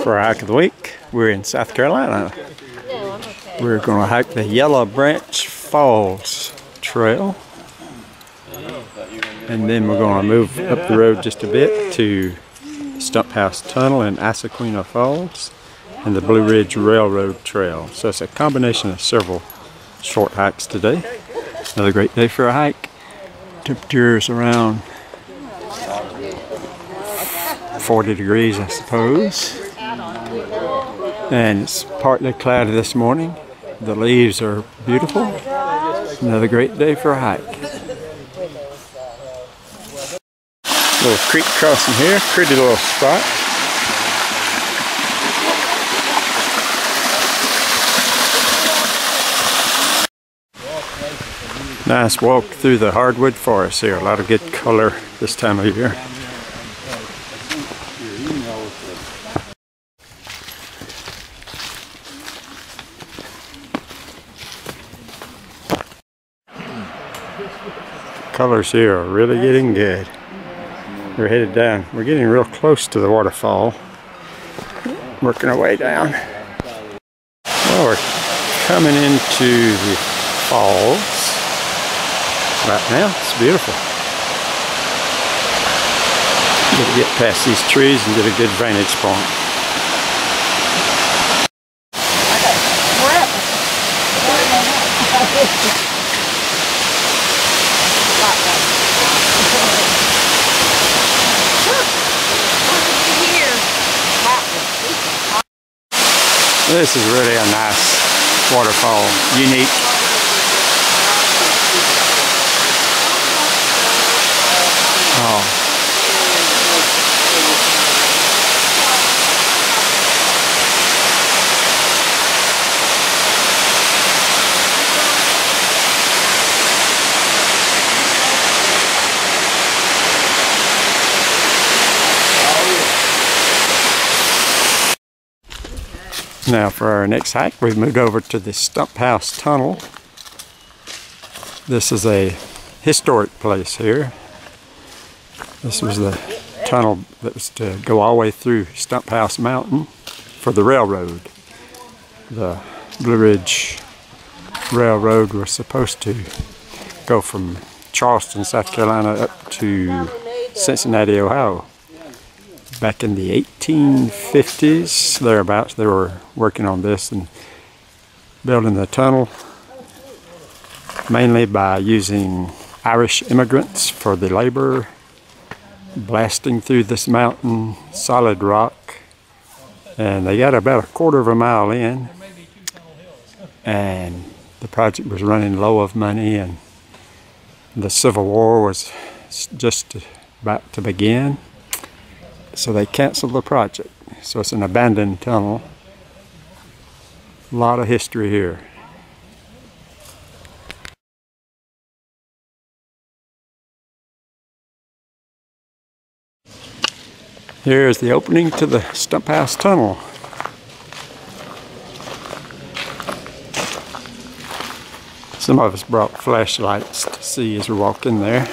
For our hike of the week, we're in South Carolina. We're going to hike the Yellow Branch Falls Trail. And then we're going to move up the road just a bit to Stumphouse Tunnel in Issaqueena Falls and the Blue Ridge Railroad Trail. So it's a combination of several short hikes today. Another great day for a hike. Temperature is around 40 degrees, I suppose. And it's partly cloudy this morning. The leaves are beautiful. Another great day for a hike. Little creek crossing here, pretty little spot. Nice walk through the hardwood forest here. A lot of good color this time of year. Colors here are really getting good. We're headed down. We're getting real close to the waterfall. Working our way down. Well, we're coming into the falls right now. It's beautiful. We'll get past these trees and get a good vantage point. This is really a nice waterfall, unique. Oh. Now for our next hike, we've moved over to the Stumphouse Tunnel. This is a historic place here. This was the tunnel that was to go all the way through Stumphouse Mountain for the railroad. The Blue Ridge Railroad was supposed to go from Charleston, South Carolina up to Cincinnati, Ohio. Back in the 1850s, thereabouts, they were working on this and building the tunnel mainly by using Irish immigrants for the labor, blasting through this mountain, solid rock, and they got about a quarter of a mile in, and the project was running low of money, and the Civil War was just about to begin. So they canceled the project. So it's an abandoned tunnel. A lot of history here. Here's the opening to the Stumphouse Tunnel. Some of us brought flashlights to see as we walked in there.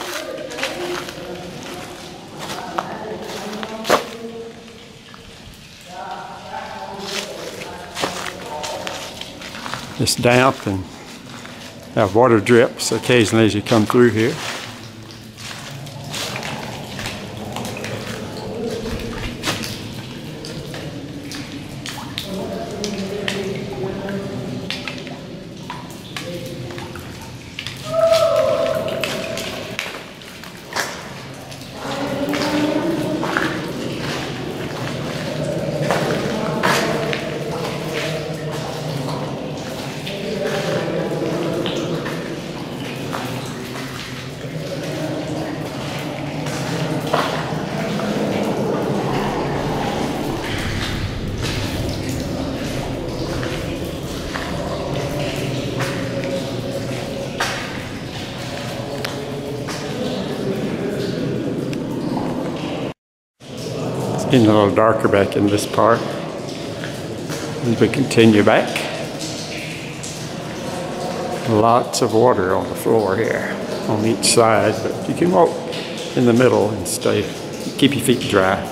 It's damp and have water drips occasionally as you come through here. Getting a little darker back in this part as we continue back. Lots of water on the floor here on each side, but you can walk in the middle and keep your feet dry.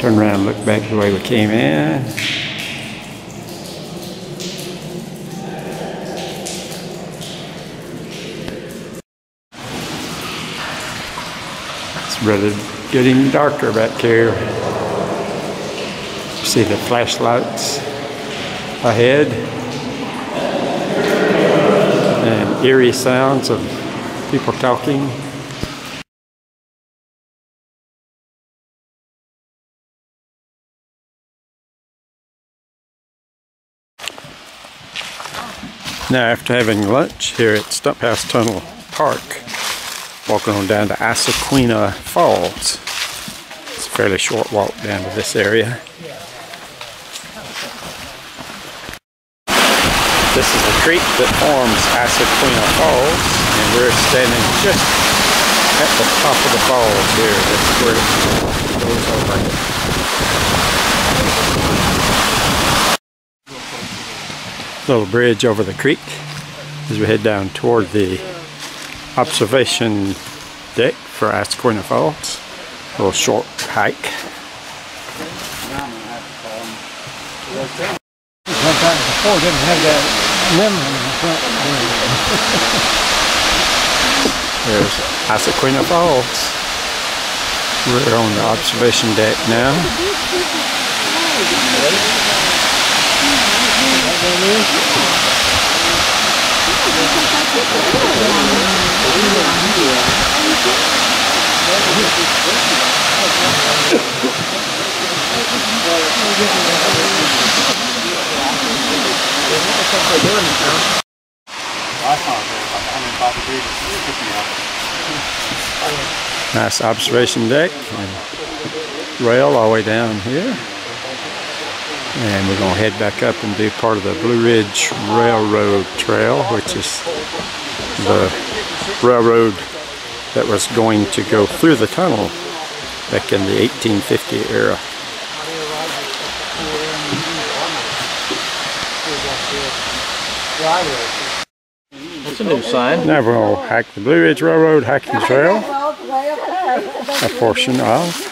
Turn around and look back the way we came in. It's really getting darker back here. You see the flashlights ahead and eerie sounds of people talking. Now, after having lunch here at Stumphouse Tunnel Park, walking on down to Issaqueena Falls. It's a fairly short walk down to this area. This is the creek that forms Issaqueena Falls, and we're standing just at the top of the falls here. That's where it goes over. Little bridge over the creek as we head down toward the observation deck for Issaqueena Falls. A little short hike. Sometimes before didn't have that lemon in the front. There's Issaqueena Falls. We're on the observation deck now. Nice observation deck and rail all the way down here. And we're going to head back up and do part of the Blue Ridge Railroad Trail, which is the railroad that was going to go through the tunnel back in the 1850 era. That's a new sign. Now we'll hike the Blue Ridge Railroad Hiking Trail, a portion of.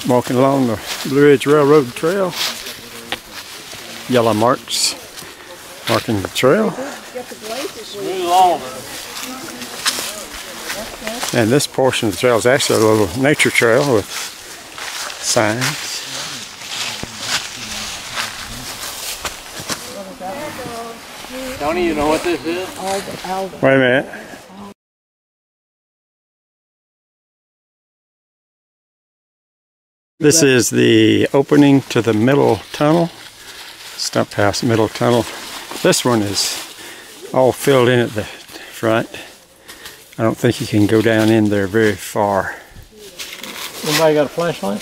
Walking along the Blue Ridge Railroad Trail. Yellow marks marking the trail. And this portion of the trail is actually a little nature trail with signs. Tony, you know what this is? Wait a minute. This is the opening to the middle tunnel, Stumphouse middle tunnel. This one is all filled in at the front. I don't think you can go down in there very far. Anybody got a flashlight?